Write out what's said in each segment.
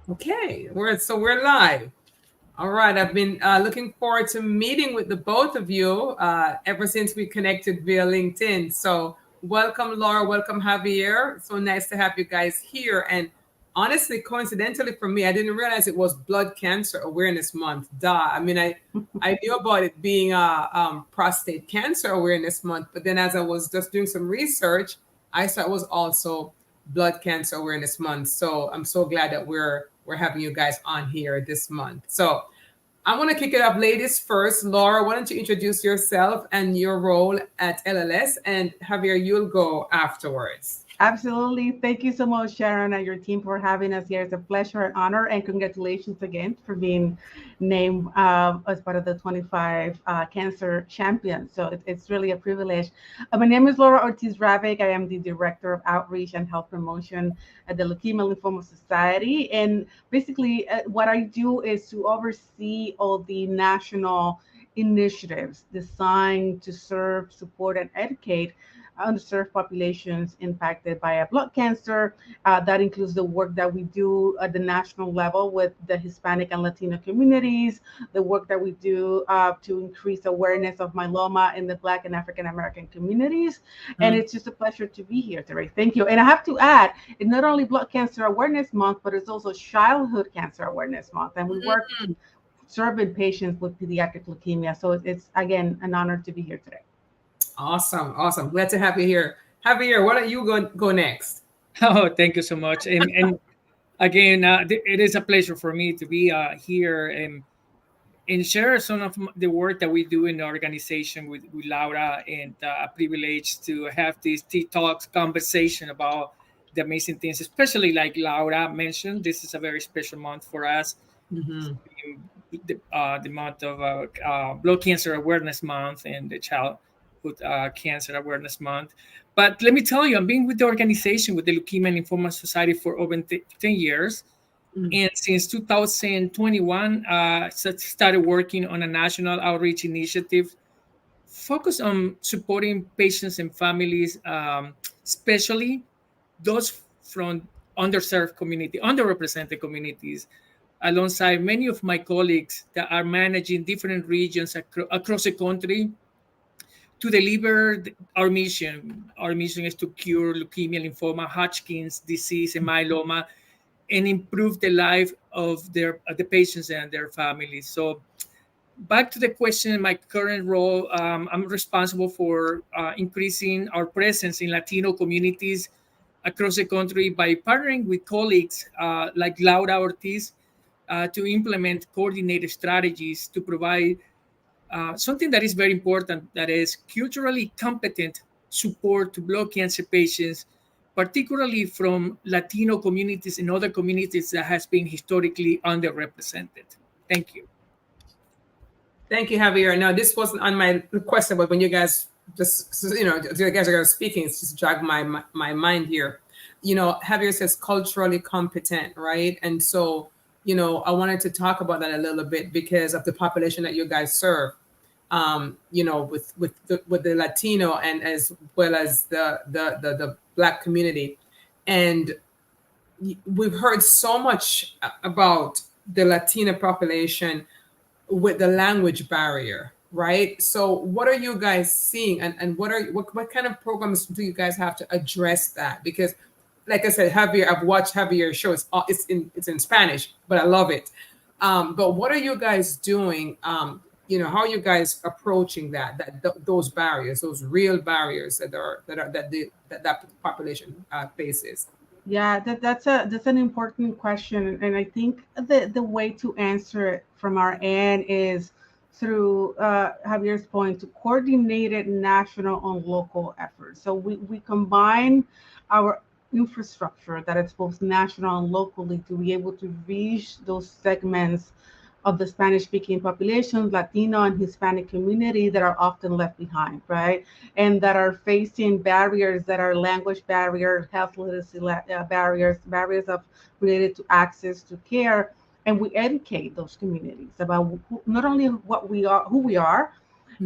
Okay, we're live. All right, I've been looking forward to meeting with the both of you ever since we connected via LinkedIn. So welcome, Laura. Welcome, Javier. So nice to have you guys here. And honestly, coincidentally for me, I didn't realize it was Blood Cancer Awareness Month. Duh. I mean, I knew about it being Prostate Cancer Awareness Month, but then as I was just doing some research, I saw it was also Blood Cancer Awareness Month. So I'm so glad that we're having you guys on here this month. So I want to kick it up, ladies first. Laura, why don't you introduce yourself and your role at LLS, and Javier, you'll go afterwards. Absolutely. Thank you so much, Sharon, and your team for having us here. It's a pleasure and honor, and congratulations again for being named as part of the 25 Cancer Champions. So it's really a privilege. My name is Laura Ortiz-Ravick. I am the Director of Outreach and Health Promotion at the Leukemia Lymphoma Society. And basically, what I do is to oversee all the national initiatives designed to serve, support, and educate underserved populations impacted by a blood cancer. That includes the work that we do at the national level with the Hispanic and Latino communities, the work that we do to increase awareness of myeloma in the Black and African American communities. And Mm. it's just a pleasure to be here today. Thank you. And I have to add, it's not only Blood Cancer Awareness Month, but it's also Childhood Cancer Awareness Month. And we work serving patients with pediatric leukemia. So it's again an honor to be here today. Awesome, awesome. Glad to have you here. Javier, why don't you go next? Oh, thank you so much. And again, it is a pleasure for me to be here and share some of the work that we do in the organization with Laura, and a privilege to have this tea talks conversation about the amazing things, especially like Laura mentioned. This is a very special month for us, Mm-hmm. the month of Blood Cancer Awareness Month and the Childhood Cancer Awareness Month. But let me tell you, I've been with the organization, with the Leukemia and Lymphoma Society for over 10 years. Mm. And since 2021, started working on a national outreach initiative focused on supporting patients and families, especially those from underrepresented communities, alongside many of my colleagues that are managing different regions across the country to deliver our mission. Our mission is to cure leukemia, lymphoma, Hodgkin's disease, and myeloma, and improve the life of the patients and their families. So back to the question, my current role, I'm responsible for increasing our presence in Latino communities across the country by partnering with colleagues like Laura Ortiz to implement coordinated strategies to provide something that is very important, that is culturally competent support to blood cancer patients, particularly from Latino communities and other communities that has been historically underrepresented. Thank you. Thank you, Javier. No, this wasn't on my request, but when you guys just you guys are speaking, it's just jogged my mind here. Javier says culturally competent, right? And so, I wanted to talk about that a little bit because of the population that you guys serve. With the Latino and as well as the Black community, and we've heard so much about the Latina population with the language barrier, right? So what are you guys seeing, and what kind of programs do you guys have to address that? Because like I said, Javier, I've watched Javier's show. It's in Spanish, but I love it. But what are you guys doing? How are you guys approaching those barriers, those real barriers that population faces? Yeah, that's an important question, and I think the way to answer it from our end is through Javier's point to coordinated national and local efforts. So we combine our infrastructure that is both national and locally to be able to reach those segments of the Spanish speaking population, Latino and Hispanic community that are often left behind, right? And that are facing barriers that are language barriers, health literacy barriers, barriers of related to access to care. And we educate those communities about not only what we are, who we are,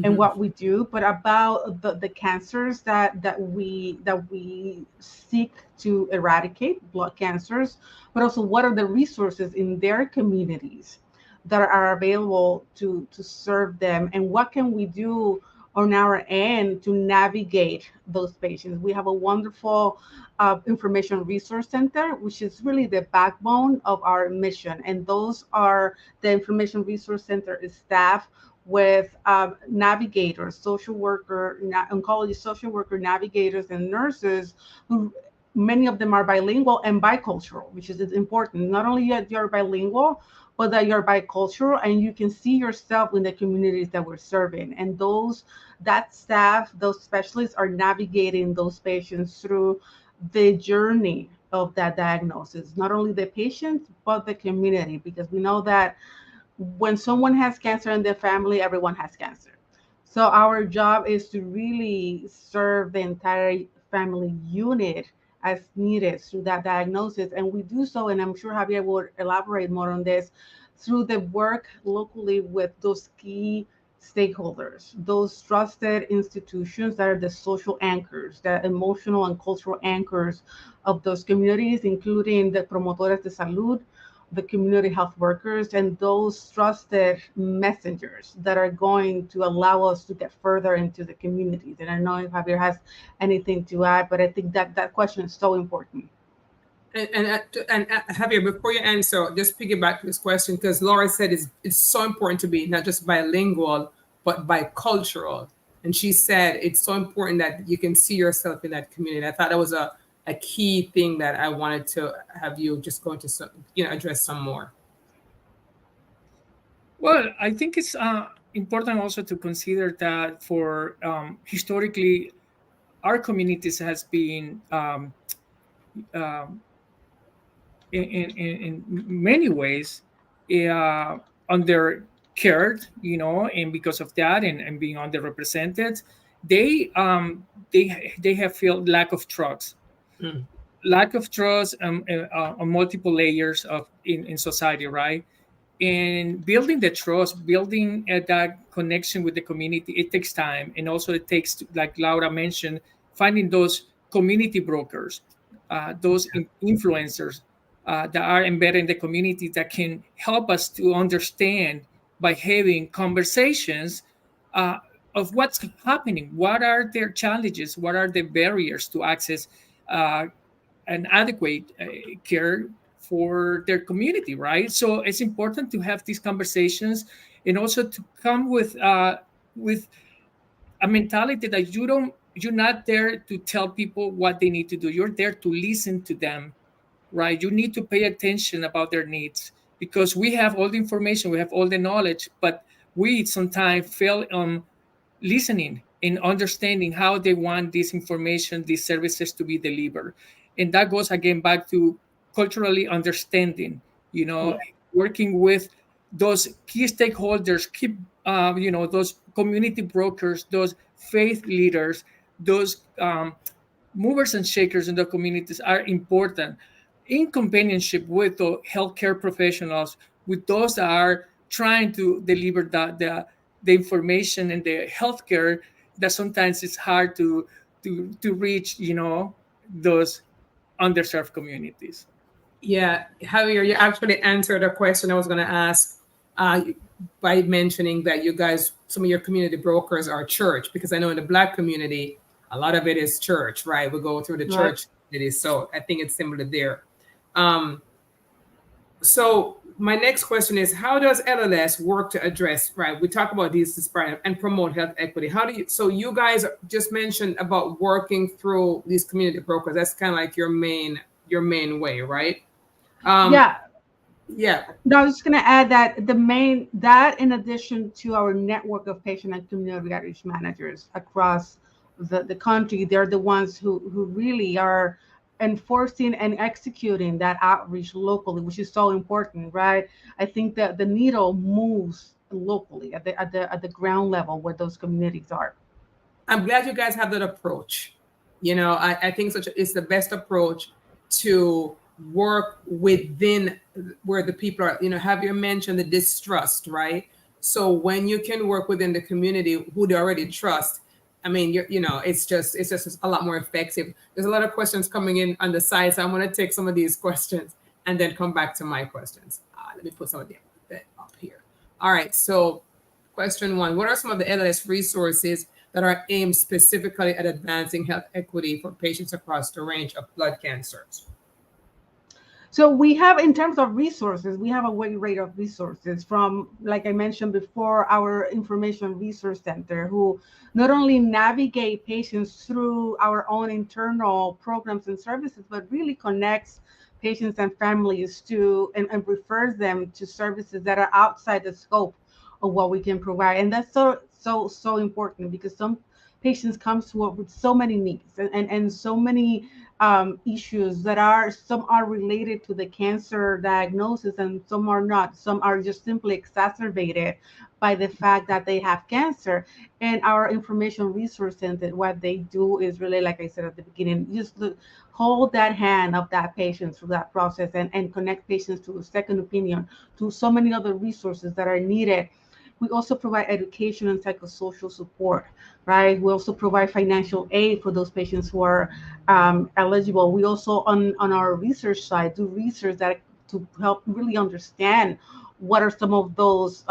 and what we do, but about the cancers that we seek to eradicate, blood cancers, but also what are the resources in their communities that are available to serve them, and what can we do on our end to navigate those patients. We have a wonderful information resource center, which is really the backbone of our mission. And those are the information resource center is staffed with navigators, social worker, oncology social worker, navigators, and nurses who many of them are bilingual and bicultural, which is important. Not only that you're bilingual, but that you're bicultural and you can see yourself in the communities that we're serving. And that staff, those specialists are navigating those patients through the journey of that diagnosis, not only the patients, but the community, because we know that when someone has cancer in their family, everyone has cancer. So our job is to really serve the entire family unit as needed through that diagnosis. And we do so, and I'm sure Javier will elaborate more on this, through the work locally with those key stakeholders, those trusted institutions that are the social anchors, the emotional and cultural anchors of those communities, including the Promotores de Salud, the community health workers, and those trusted messengers that are going to allow us to get further into the communities. And I know if Javier has anything to add, but I think that question is so important. And Javier, before you answer, just piggyback this question, because Laura said it's so important to be not just bilingual, but bicultural. And she said it's so important that you can see yourself in that community. I thought that was a key thing that I wanted to have you just go into, address some more. Well, I think it's important also to consider that for historically, our communities has been in many ways under cared, and because of that and being underrepresented, they have felt lack of trust. Lack of trust on multiple layers in society, right? And building the trust, building that connection with the community, it takes time. And also it takes, like Laura mentioned, finding those community brokers, those influencers that are embedded in the community that can help us to understand by having conversations of what's happening. What are their challenges? What are the barriers to access an adequate care for their community, right? So it's important to have these conversations and also to come with a mentality that you're not there to tell people what they need to do. You're there to listen to them, right? You need to pay attention about their needs because we have all the information, we have all the knowledge, but we sometimes fail on listening and understanding how they want this information, these services to be delivered. And that goes again back to culturally understanding, working with those key stakeholders, keep those community brokers, those faith leaders, those movers and shakers in the communities are important in companionship with the healthcare professionals, with those that are trying to deliver the information and the healthcare that sometimes it's hard to reach, those underserved communities. Yeah, Javier, you actually answered a question I was going to ask by mentioning that you guys, some of your community brokers are church, because I know in the Black community, a lot of it is church, right? We go through the church community, so I think it's similar there. So my next question is, how does LLS work to address, right? We talk about these disparities and promote health equity. So you guys just mentioned about working through these community brokers. That's kind of like your main way, right? Yeah. No, I was just going to add that that in addition to our network of patient and community outreach managers across the country, they're the ones who really are enforcing and executing that outreach locally, which is so important, right? I think that the needle moves locally at the ground level where those communities are. I'm glad you guys have that approach. I think it's the best approach to work within where the people are. Javier mentioned the distrust, right? So when you can work within the community who they already trust, I mean, it's just a lot more effective. There's a lot of questions coming in on the side, so I'm going to take some of these questions and then come back to my questions. Let me put some of them up here. All right. So question 1, what are some of the LLS resources that are aimed specifically at advancing health equity for patients across the range of blood cancers? So we have, in terms of resources, we have a wide array of resources from, like I mentioned before, our Information Resource Center, who not only navigate patients through our own internal programs and services, but really connects patients and families to and refers them to services that are outside the scope of what we can provide. And that's so important, because some patients come to us with so many needs and so many issues that some are related to the cancer diagnosis and some are not. Some are just simply exacerbated by the fact that they have cancer. And our Information Resource Center, what they do is really, like I said at the beginning, just hold that hand of that patient through that process and connect patients to a second opinion, to so many other resources that are needed. We also provide education and psychosocial support, right? We also provide financial aid for those patients who are eligible. We also, on our research side, do research to help really understand what are some of those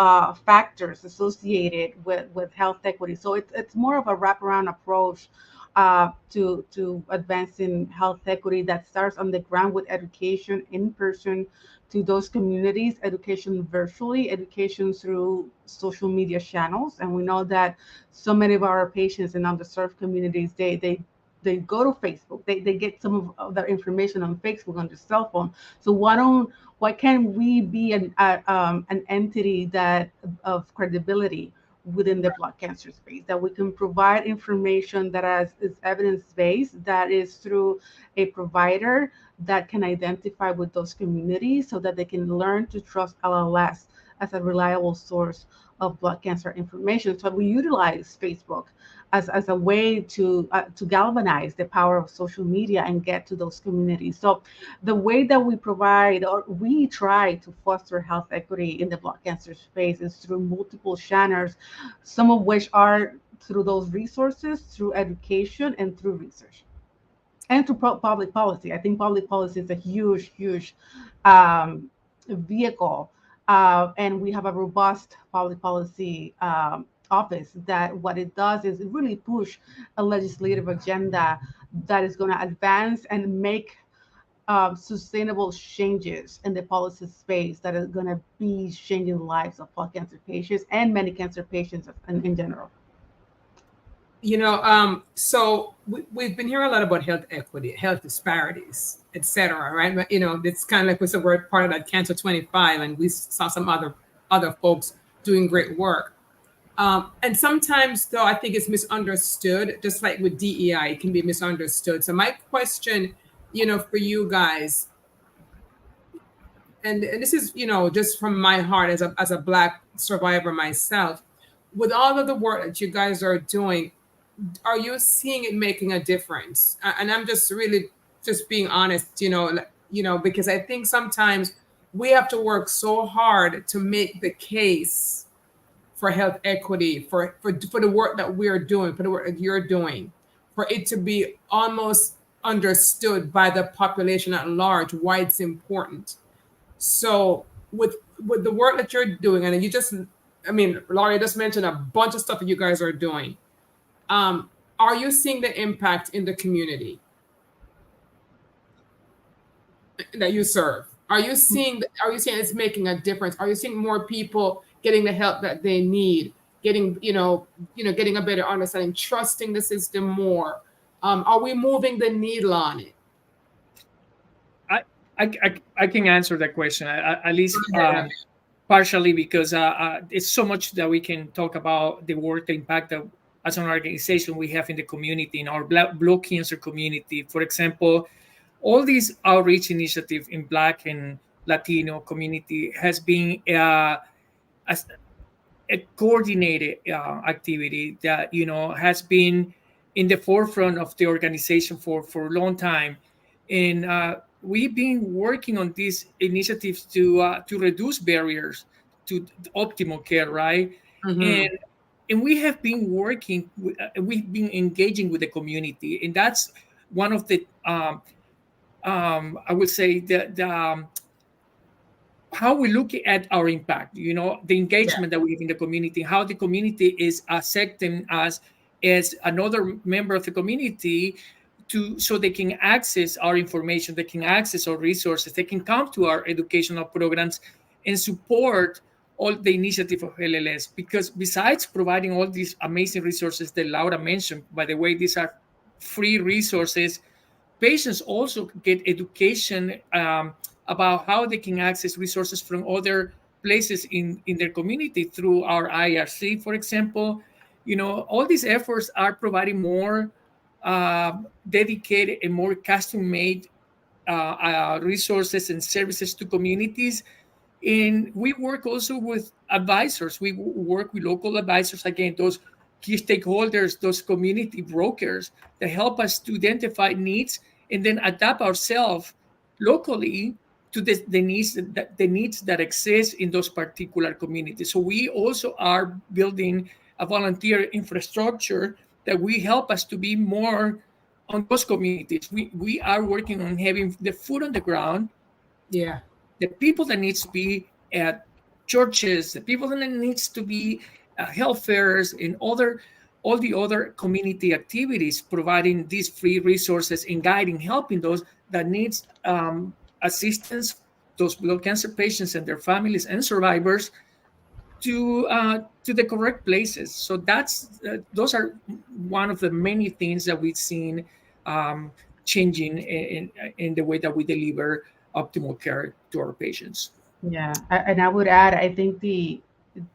factors associated with health equity. So it's more of a wraparound approach to advancing health equity that starts on the ground with education in person to those communities, education virtually, education through social media channels. And we know that so many of our patients in underserved communities, they go to Facebook, they get some of their information on Facebook on their cell phone. So why can't we be an entity that of credibility within the blood cancer space, that we can provide information that is evidence-based, that is through a provider that can identify with those communities so that they can learn to trust LLS as a reliable source of blood cancer information. So we utilize Facebook as a way to galvanize the power of social media and get to those communities. So the way that we provide, or we try to foster health equity in the blood cancer space, is through multiple channels, some of which are through those resources, through education, and through research, and through public policy. I think public policy is a huge vehicle, and we have a robust public policy office that what it does is it really push a legislative agenda that is going to advance and make sustainable changes in the policy space that is going to be changing the lives of blood cancer patients and many cancer patients in general. So we've been hearing a lot about health equity, health disparities, etc. Right? But it's kind of like we were part of that Cancer 25, and we saw some other folks doing great work. And sometimes, though, I think it's misunderstood. Just like with DEI, it can be misunderstood. So my question, for you guys, and this is, just from my heart as a Black survivor myself, with all of the work that you guys are doing, are you seeing it making a difference? And I'm just really just being honest, because I think sometimes we have to work so hard to make the case for health equity, for the work that we're doing, for the work that you're doing, for it to be almost understood by the population at large why it's important. So with the work that you're doing, and Laurie just mentioned a bunch of stuff that you guys are doing. Are you seeing the impact in the community that you serve? Are you seeing it's making a difference? Are you seeing more people getting the help that they need, getting a better understanding, trusting the system more? Are we moving the needle on it? I can answer that question, at least partially, because it's so much that we can talk about the work, the impact that as an organization we have in the community, in our blood cancer community. For example, all these outreach initiative in Black and Latino community has been a coordinated activity that has been in the forefront of the organization for a long time, and we've been working on these initiatives to reduce barriers to optimal care, right? Mhm. And we have been working, we've been engaging with the community, and that's one of the I would say the how we look at our impact, the Yeah. engagement that we have in the community, how the community is accepting us as another member of the community, so they can access our information, they can access our resources, they can come to our educational programs and support all the initiative of LLS. Because besides providing all these amazing resources that Laura mentioned, by the way, these are free resources, patients also get education about how they can access resources from other places in their community through our IRC, for example. All these efforts are providing more dedicated and more custom-made resources and services to communities. And we work also with advisors. We work with local advisors, again, those key stakeholders, those community brokers that help us to identify needs and then adapt ourselves locally to the needs that exist in those particular communities. So we also are building a volunteer infrastructure that will help us to be more on those communities. We are working on having the foot on the ground, Yeah. the people that needs to be at churches, the people that needs to be health fairs and all the other community activities, providing these free resources and guiding, helping those that needs assistance, those blood cancer patients and their families and survivors to the correct places. So those are one of the many things that we've seen changing in the way that we deliver optimal care to our patients. Yeah, and I would add, I think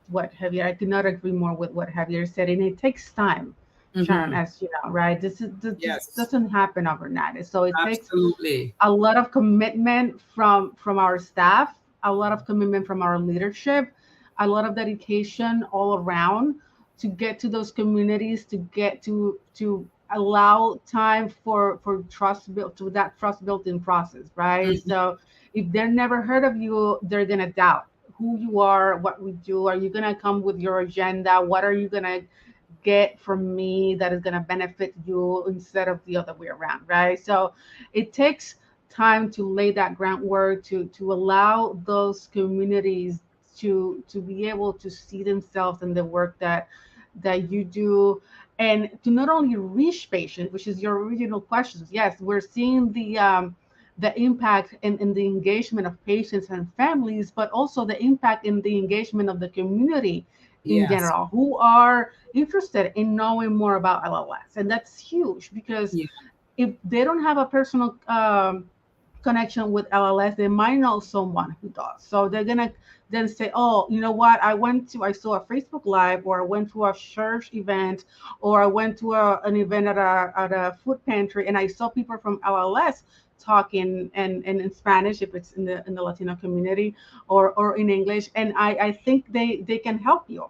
what Javier, I could not agree more with what Javier said, and it takes time, Sharon, Mhm. as you know, right? This Yes. doesn't happen overnight, so it takes Absolutely. a lot of commitment from our staff, a lot of commitment from our leadership, a lot of dedication all around to get to those communities, to get to allow time for trust built, to that trust building process, right? Mhm. So if they're never heard of you, they're gonna doubt who you are, what we do. Are you gonna come with your agenda? What are you gonna get from me that is going to benefit you instead of the other way around, right? So it takes time to lay that groundwork to allow those communities to be able to see themselves in the work that you do, and to not only reach patients, which is your original questions. Yes, we're seeing the impact in the engagement of patients and families, but also the impact in the engagement of the community in Yes. general, who are interested in knowing more about LLS. And that's huge, because Yeah. if they don't have a personal connection with LLS, they might know someone who does. So they're gonna then say, "Oh, you know what? I saw a Facebook Live, or I went to a church event, or I went to an event at a food pantry, and I saw people from LLS talking and in Spanish, if it's in the Latino community, or in English, and I think they can help you."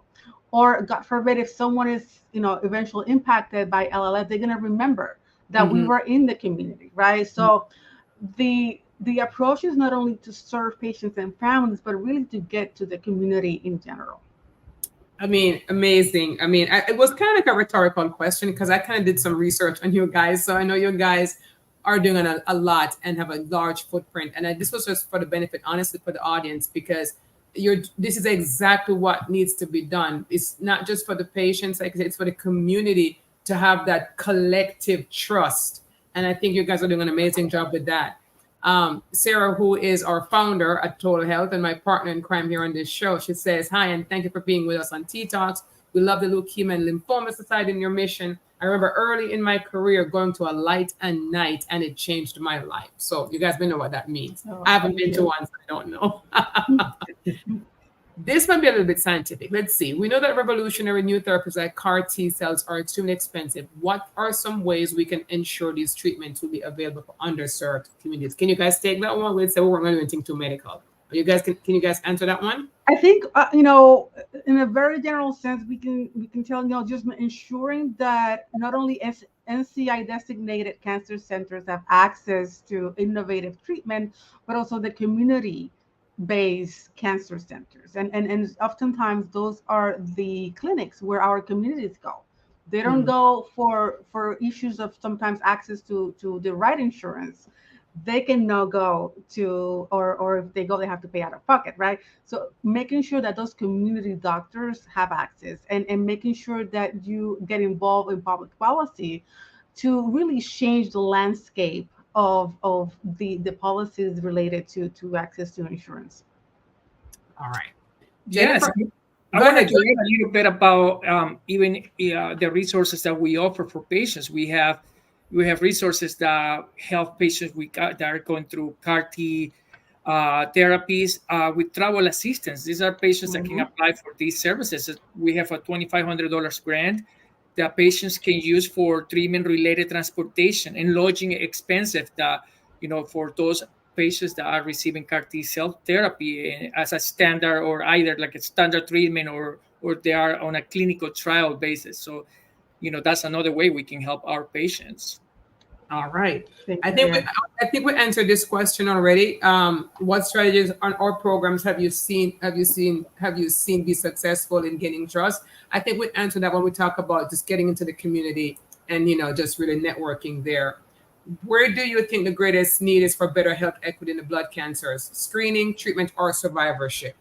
Or God forbid, if someone is eventually impacted by LLS, they're gonna remember that we Mhm. were in the community, right? So the approach is not only to serve patients and families, but really to get to the community in general. I mean, amazing. I mean, it was kind of like a rhetorical question because I kind of did some research on you guys. So I know you guys are doing a lot and have a large footprint. And this was just for the benefit, honestly, for the audience, because this is exactly what needs to be done. It's not just for the patients, like I said, it's for the community to have that collective trust. And I think you guys are doing an amazing job with that. Sarah, who is our founder at Total Health and my partner in crime here on this show, she says, "Hi, and thank you for being with us on Tea Talks. We love the Leukemia and Lymphoma Society and your mission. I remember early in my career going to a light and night, and it changed my life." So you guys may know what that means. Oh, I haven't thank been to you. one, so I don't know. This might be a little bit scientific. Let's see. We know that revolutionary new therapies like CAR T cells are extremely expensive. What are some ways we can ensure these treatments will be available for underserved communities? Can you guys take that one? We'd say we're going to do anything too medical. You guys can you guys answer that one? I think in a very general sense, we can tell just ensuring that not only NCI designated cancer centers have access to innovative treatment, but also the community based cancer centers, and oftentimes those are the clinics where our communities go. They don't go for issues of sometimes access to the right insurance. They can now go to, or if they go, they have to pay out of pocket, right? So making sure that those community doctors have access, and making sure that you get involved in public policy to really change the landscape of the policies related to access to insurance. All right. Yes, Jennifer, I go wanted ahead. to add a little bit about even the resources that we offer for patients. We have resources that help patients that are going through CAR-T therapies with travel assistance. These are patients that can apply for these services. We have a $2,500 grant that patients can use for treatment-related transportation and lodging expenses that, for those patients that are receiving CAR T cell therapy as a standard, or either like a standard treatment, or they are on a clinical trial basis. So, that's another way we can help our patients. All right. Thank I you, think Javier. I think we answered this question already. What strategies or programs have you seen be successful in gaining trust? I think we answered that when we talk about just getting into the community and just really networking there. Where do you think the greatest need is for better health equity in the blood cancers? Screening, treatment, or survivorship?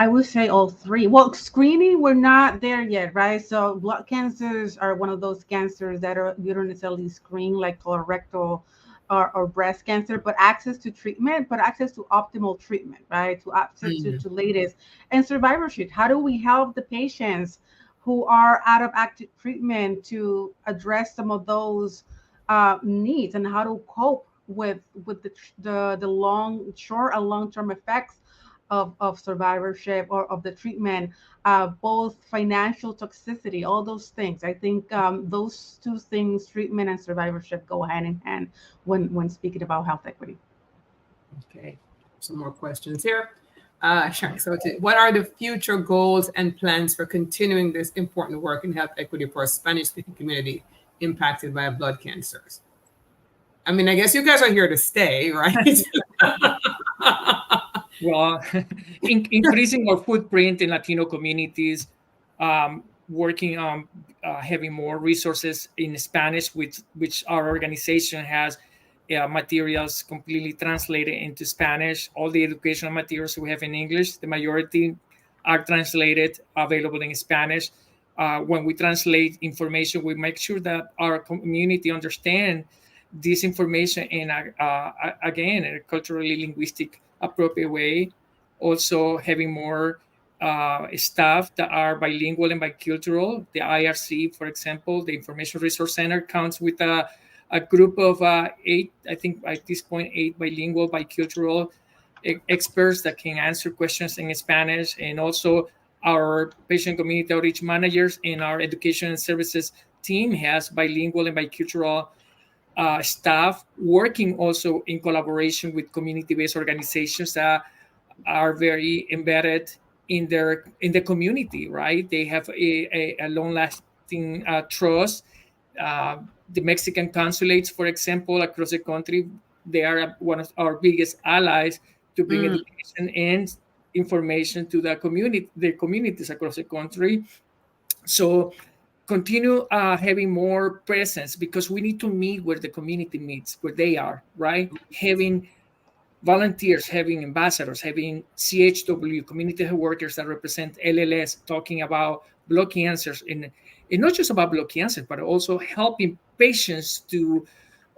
I would say all three. Well, screening, we're not there yet, right? So blood cancers are one of those cancers that you don't necessarily screen, like colorectal or breast cancer, but access to treatment, but access to optimal treatment, right? To access to latest and survivorship. How do we help the patients who are out of active treatment to address some of those needs, and how to cope with the short and long term effects of survivorship or of the treatment, both financial toxicity, all those things. I think those two things, treatment and survivorship, go hand in hand when speaking about health equity. Okay, some more questions here. So what are the future goals and plans for continuing this important work in health equity for a Spanish-speaking community impacted by blood cancers? I mean, I guess you guys are here to stay, right? Well, increasing our footprint in Latino communities, working on having more resources in Spanish, which our organization has materials completely translated into Spanish. All the educational materials we have in English, the majority are translated, available in Spanish. When we translate information, we make sure that our community understand this information in again, in a culturally linguistic appropriate way. Also having more staff that are bilingual and bicultural. The IRC, for example, the Information Resource Center, counts with a group of 8, I think at this point, 8 bilingual, bicultural experts that can answer questions in Spanish. And also our patient community outreach managers and our education and services team has bilingual and bicultural staff working also in collaboration with community-based organizations that are very embedded in the community, right? They have a long-lasting trust. The Mexican consulates, for example, across the country, they are one of our biggest allies to bring education and information to the communities across the country. So continue having more presence, because we need to meet where the community meets, where they are, right? Having volunteers, having ambassadors, having CHW, community health workers that represent LLS, talking about blood cancers, and not just about blood cancer, but also helping patients to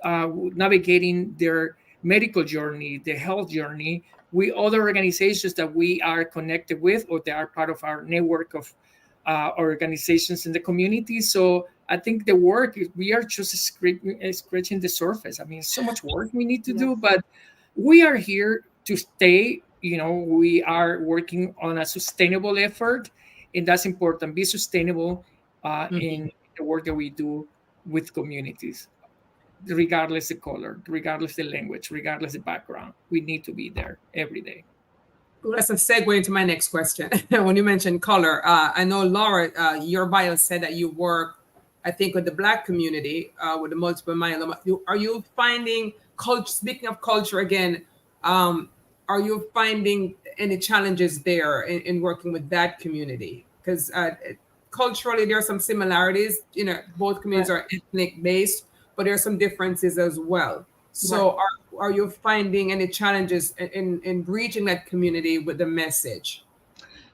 navigating their medical journey, their health journey, with other organizations that we are connected with, or they are part of our network of organizations in the community. So I think the work, we are just scratching the surface. I mean, so much work we need to do, but we are here to stay. We are working on a sustainable effort, and that's important. Be sustainable in the work that we do with communities, regardless the color, regardless the language, regardless the background. We need to be there every day. Well, that's a segue into my next question. When you mentioned color, I know, Laura, your bio said that you work, I think, with the Black community, with the multiple myeloma. Are you finding culture? Speaking of culture again, are are you finding any challenges there in working with that community? Because culturally, there are some similarities. Both communities are ethnic based, but there are some differences as well. So are you finding any challenges in reaching that community with the message?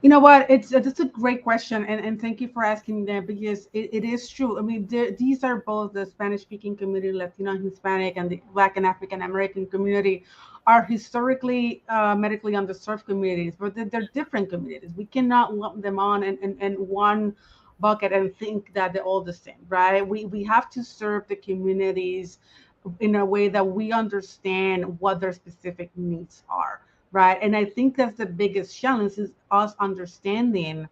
You know what? It's a great question, and thank you for asking that, because it is true. I mean, these are both the Spanish-speaking community, Latino and Hispanic, and the Black and African American community are historically medically underserved communities, but they're different communities. We cannot lump them on in one bucket and think that they're all the same, right? We have to serve the communities in a way that we understand what their specific needs are. Right. And I think that's the biggest challenge, is us understanding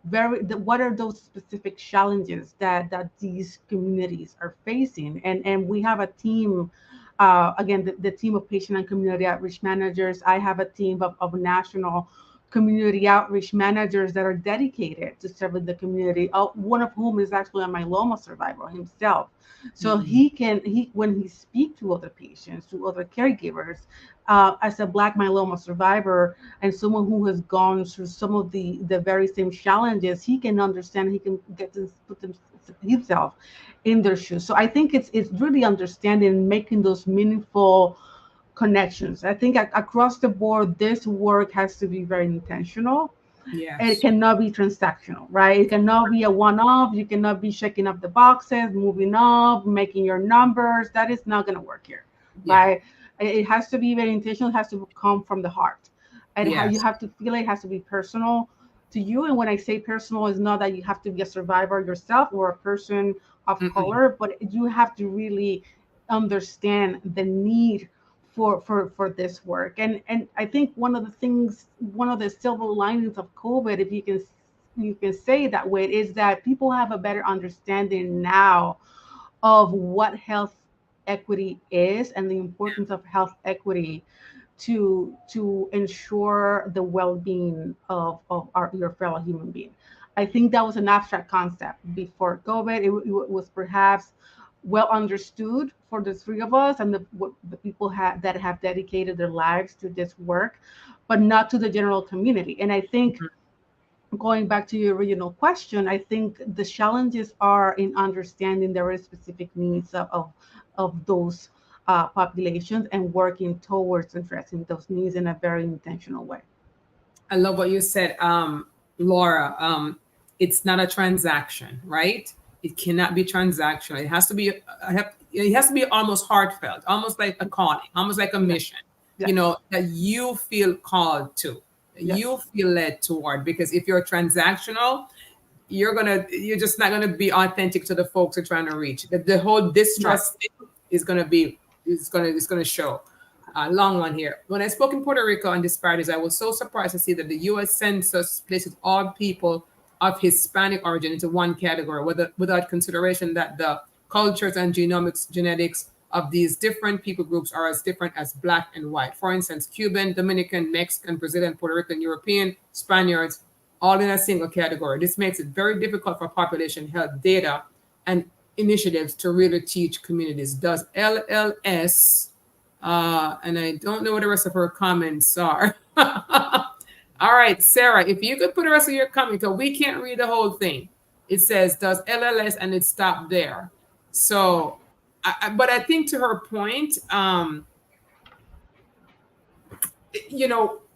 what are those specific challenges that these communities are facing. And we have a team, again, the team of patient and community outreach managers. I have a team of national community outreach managers that are dedicated to serving the community. One of whom is actually a myeloma survivor himself. So when he speaks to other patients, to other caregivers, as a Black myeloma survivor and someone who has gone through some of the very same challenges, he can understand, he can get to put himself in their shoes. So I think it's really understanding and making those meaningful connections. I think across the board, this work has to be very intentional. Yes. And it cannot be transactional, right? It cannot be a one-off. You cannot be checking up the boxes, moving up, making your numbers. That is not going to work here, right? It has to be very intentional. It has to come from the heart. And how you have to feel it has to be personal to you. And when I say personal, it's not that you have to be a survivor yourself or a person of color, but you have to really understand the need for this work. And I think one of the silver linings of COVID, if you can say it that way, is that people have a better understanding now of what health equity is and the importance of health equity to ensure the well-being of your fellow human being. I think that was an abstract concept before COVID. It was perhaps well understood for the three of us and the people that have dedicated their lives to this work, but not to the general community. And I think, going back to your original question, I think the challenges are in understanding the very specific needs of those populations and working towards addressing those needs in a very intentional way. I love what you said, Laura. It's not a transaction, right? It cannot be transactional. It has to be. It has to be almost heartfelt, almost like a calling, almost like a mission. Yes. That you feel called to, you feel led toward. Because if you're transactional, you're just not gonna be authentic to the folks you're trying to reach. The whole distrust thing is gonna show. Long one here. When I spoke in Puerto Rico on disparities, I was so surprised to see that the U.S. Census places all people of Hispanic origin into one category, without consideration that the cultures and genetics of these different people groups are as different as Black and white. For instance, Cuban, Dominican, Mexican, Brazilian, Puerto Rican, European, Spaniards, all in a single category. This makes it very difficult for population health data and initiatives to really teach communities. Does LLS, and I don't know what the rest of her comments are. All right, Sarah, if you could put the rest of your comment, because we can't read the whole thing. It says, does LLS, and it stopped there. So, but I think to her point,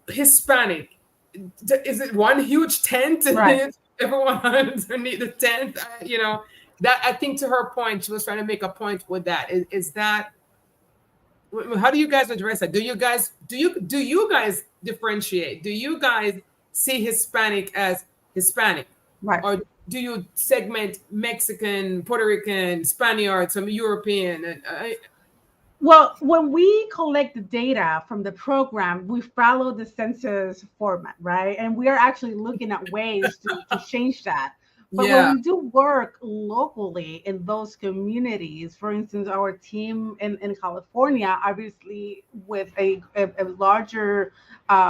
Hispanic, is it one huge tent? Right. Everyone underneath the tent, that I think to her point, she was trying to make a point with that. Is that, how do you guys address that? Do you guys differentiate? Do you guys see Hispanic as Hispanic? Right. Or do you segment Mexican, Puerto Rican, Spaniard, some European? Well, when we collect the data from the program, we follow the census format, right? And we are actually looking at ways to change that. But when we do work locally in those communities, for instance, our team in California, obviously with a larger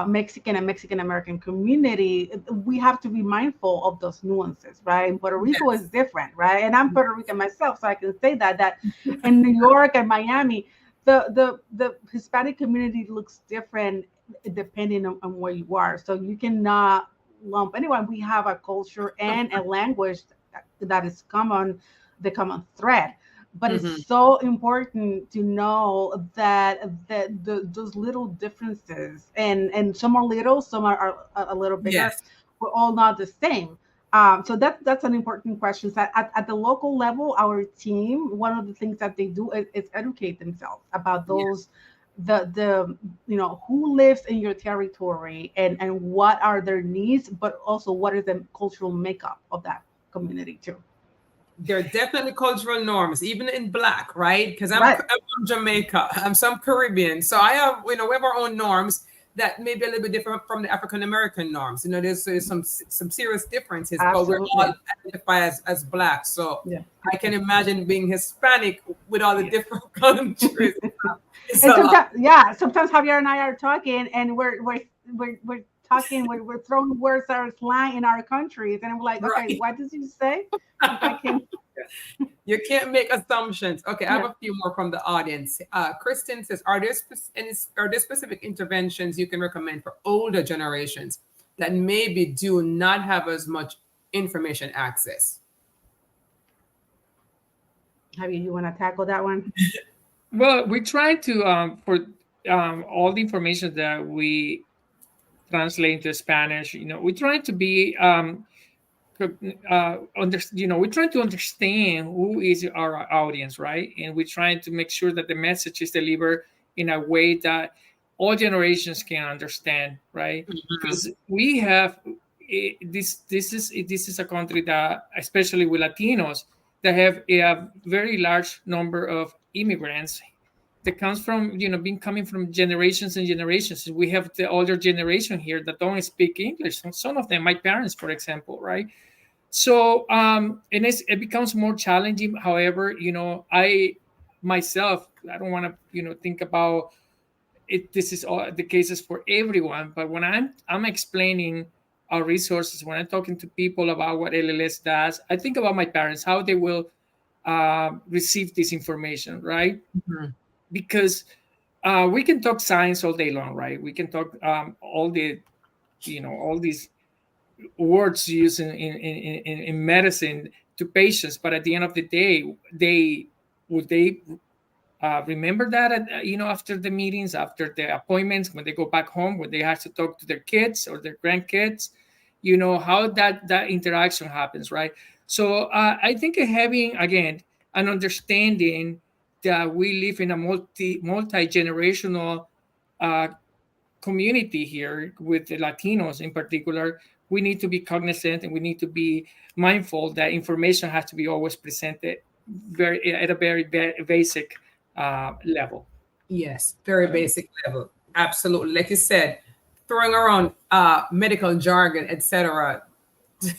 Mexican and Mexican American community, we have to be mindful of those nuances, right? And Puerto Rico is different, right? And I'm Puerto Rican myself, so I can say that in New York and Miami, the Hispanic community looks different depending on where you are. So you cannot lump anyone. We have a culture and a language that is common, the common thread. But it's so important to know that those little differences, and some are little, some are a little bigger. Yes. We're all not the same. So that's an important question. So at the local level, our team, one of the things that they do is educate themselves about those, the who lives in your territory, and what are their needs, but also what is the cultural makeup of that community too. There are definitely cultural norms, even in Black, right? Because I'm from Jamaica, I'm some Caribbean, so I have, we have our own norms that may be a little bit different from the African American norms. There's some serious differences, Absolutely. but we're all identified as Black. So I can imagine being Hispanic with all the different countries. And sometimes Javier and I are talking, and we're talking, we're throwing words that are slang in our countries, and we're like, okay, what did you say? You can't make assumptions. Okay, I have a few more from the audience. Kristen says, are there specific interventions you can recommend for older generations that maybe do not have as much information access? Javier, you want to tackle that one? Well, we try to for all the information that we translate into Spanish. We try to be we're trying to understand who is our audience, right? And we're trying to make sure that the message is delivered in a way that all generations can understand, right? Because we have this is a country that, especially with Latinos, that have a very large number of immigrants that comes from coming from generations and generations. We have the older generation here that don't speak English. Some of them, my parents, for example, right? So and it becomes more challenging. However, I myself, I don't want to think about it. This is all the cases for everyone, but when I'm explaining our resources, when I'm talking to people about what LLS does, I think about my parents, how they will receive this information, right? Because we can talk science all day long, right? We can talk all these words used in medicine to patients, but at the end of the day, they remember that after the meetings, after the appointments, when they go back home, when they have to talk to their kids or their grandkids, how that interaction happens, right? So I think having, again, an understanding that we live in a multi-generational community here with the Latinos in particular, we need to be cognizant and we need to be mindful that information has to be always presented at a very basic level. Yes, very basic level. Absolutely. Like you said, throwing around medical jargon, etc.,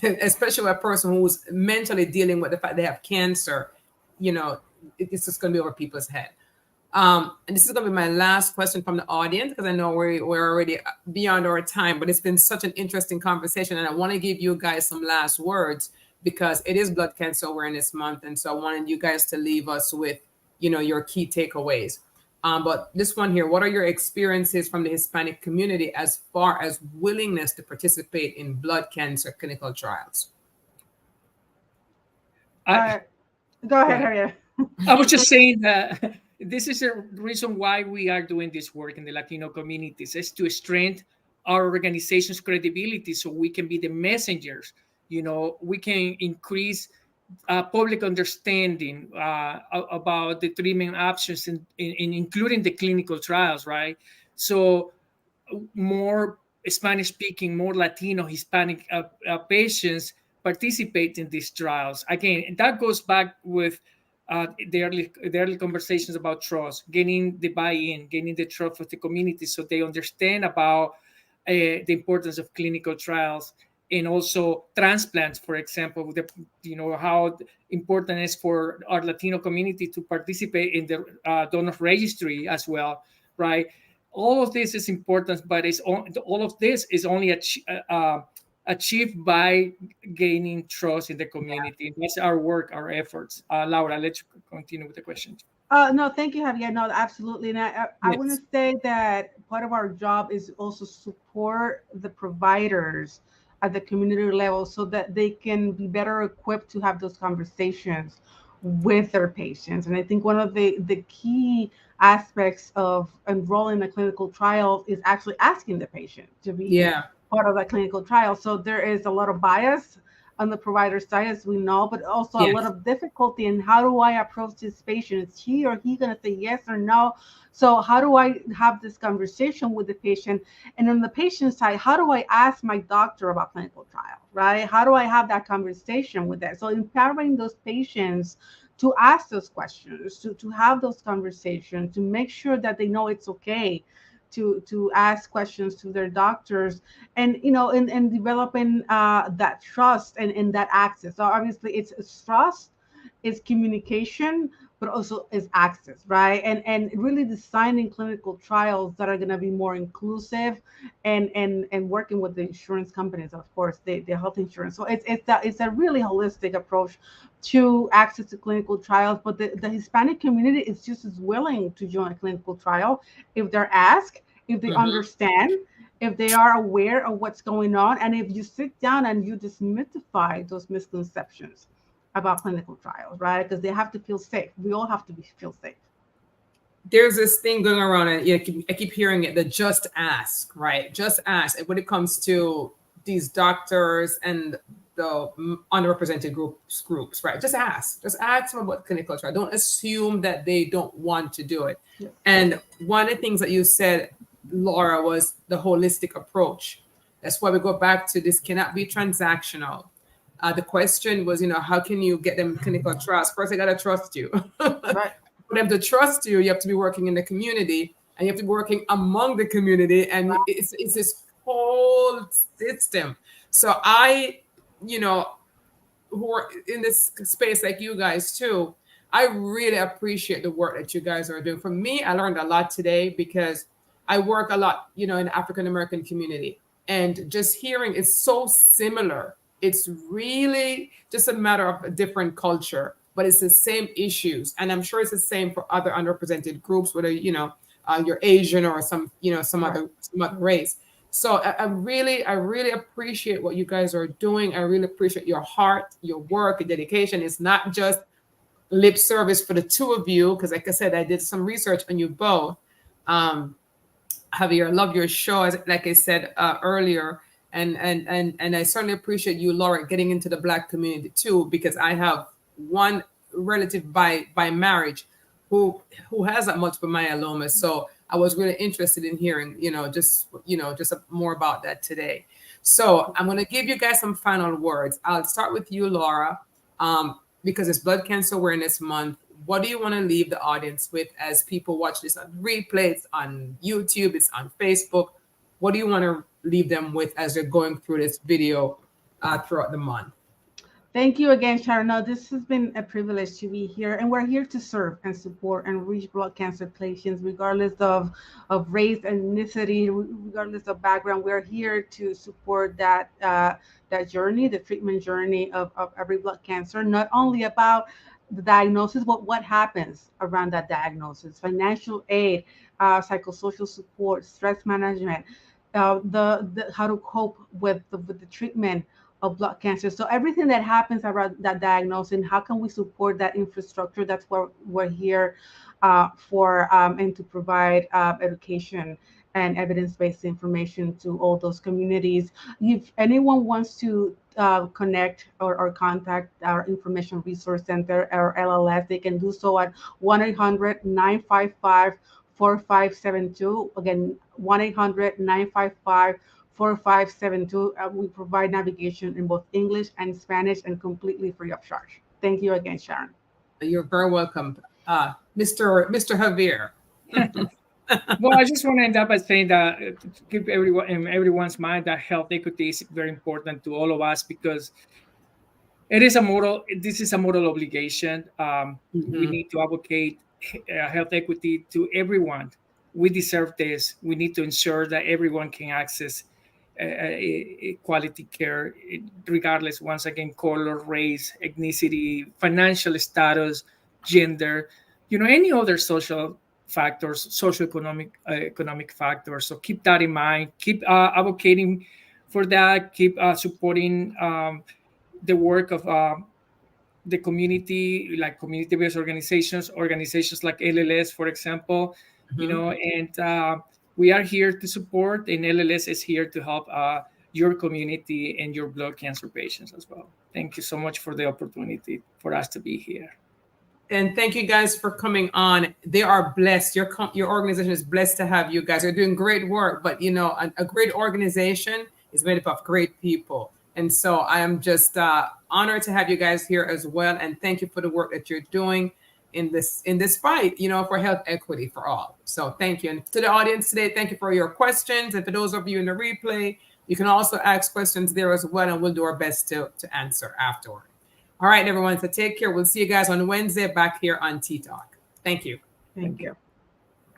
especially a person who's mentally dealing with the fact they have cancer, it's just going to be over people's head. And this is going to be my last question from the audience, because I know we're already beyond our time, but it's been such an interesting conversation. And I want to give you guys some last words, because it is Blood Cancer Awareness Month. And so I wanted you guys to leave us with, your key takeaways. But this one here, what are your experiences from the Hispanic community as far as willingness to participate in blood cancer clinical trials? Go ahead, Javier. I was just saying that this is the reason why we are doing this work in the Latino communities, is to strengthen our organization's credibility so we can be the messengers. We can increase public understanding about the treatment options, in including the clinical trials, right? So more Spanish-speaking, more Latino, Hispanic patients participate in these trials. Again, that goes back with the early conversations about trust, getting the buy-in, getting the trust of the community so they understand about the importance of clinical trials, and also transplants, for example, how important it is for our Latino community to participate in the donor registry as well, right? All of this is important, but all of this is only achieved by gaining trust in the community. That's our work, our efforts. Laura, let's continue with the question. No, thank you, Javier. No, absolutely. And I want Yes. to say that part of our job is also support the providers at the community level so that they can be better equipped to have those conversations with their patients. And I think one of the key aspects of enrolling in a clinical trial is actually asking the patient to be Yeah. part of that clinical trial. So there is a lot of bias on the provider side, as we know, but also a lot Yes. of difficulty in how do I approach this patient? Is he or he going to say yes or no? So how do I have this conversation with the patient? And on the patient side, how do I ask my doctor about clinical trial, right? How do I have that conversation with that? So empowering those patients to ask those questions, to have those conversations, to make sure that they know it's okay to ask questions to their doctors, and and developing that trust and that access. So obviously it's trust, it's communication, but also is access, right? And really designing clinical trials that are going to be more inclusive, and working with the insurance companies, of course, the health insurance. So it's a really holistic approach to access to clinical trials. But the Hispanic community is just as willing to join a clinical trial if they're asked, if they Mhm. understand, if they are aware of what's going on, and if you sit down and you demystify those misconceptions about clinical trials, right? Because they have to feel safe. We all have to feel safe. There's this thing going around, and I keep hearing it, the just ask, right? Just ask. When it comes to these doctors and the underrepresented groups, right? Just ask them about clinical trial. Don't assume that they don't want to do it. Yes. And one of the things that you said, Laura, was the holistic approach. That's why we go back to this cannot be transactional. The question was, how can you get them clinical trust? First, they got to trust you. Right. For them to trust you, you have to be working in the community, and you have to be working among the community. And it's this whole system. So you know, who are in this space like you guys too, I really appreciate the work that you guys are doing. For me, I learned a lot today because I work a lot, in the African American community, and just hearing it's so similar. It's really just a matter of a different culture, but it's the same issues, and I'm sure it's the same for other underrepresented groups, whether you're Asian or some Right. other race. So I really appreciate what you guys are doing. I really appreciate your heart, your work, your dedication. It's not just lip service for the two of you, because like I said, I did some research on you both. Um, Javier, I love your show, like I said earlier, and I certainly appreciate you, Laura, getting into the Black community too, because I have one relative by marriage who has that multiple myeloma. So I was really interested in hearing, just more about that today. So I'm going to give you guys some final words. I'll start with you, Laura, because it's Blood Cancer Awareness Month. What do you want to leave the audience with as people watch this on replay? It's on YouTube, it's on Facebook. What do you want to leave them with as they're going through this video throughout the month? Thank you again, Sharon. No, this has been a privilege to be here, and we're here to serve and support and reach blood cancer patients, regardless of race, ethnicity, regardless of background. We're here to support that journey, the treatment journey of every blood cancer. Not only about the diagnosis, but what happens around that diagnosis: financial aid, psychosocial support, stress management, the how to cope with the treatment of blood cancer. So everything that happens around that diagnosis, and how can we support that infrastructure? That's what we're here for, and to provide education and evidence-based information to all those communities. If anyone wants to connect or contact our Information Resource Center or LLS, they can do so at 1-800-955-4572. Again, 1-800-955-4572. We provide navigation in both English and Spanish, and completely free of charge. Thank you again, Sharon. You're very welcome. Mr. Javier. Well, I just want to end up by saying that to keep everyone in everyone's mind that health equity is very important to all of us, because it is a moral. This is a moral obligation. We need to advocate health equity to everyone. We deserve this. We need to ensure that everyone can access quality care, regardless, once again, color, race, ethnicity, financial status, gender. any other social factors, socioeconomic economic factors. So keep that in mind. Keep advocating for that. Keep supporting the work of the community, like community-based organizations like LLS, for example. And we are here to support, and LLS is here to help your community and your blood cancer patients as well. Thank you so much for the opportunity for us to be here. And thank you guys for coming on. They are blessed. Your organization is blessed to have you guys. You're doing great work, but a great organization is made up of great people. And so I am just honored to have you guys here as well. And thank you for the work that you're doing in this fight, for health equity for all. So thank you. And to the audience today, thank you for your questions. And for those of you in the replay, you can also ask questions there as well, and we'll do our best to answer afterward. All right, everyone. So take care. We'll see you guys on Wednesday back here on Tea Talk. Thank you. Thank you.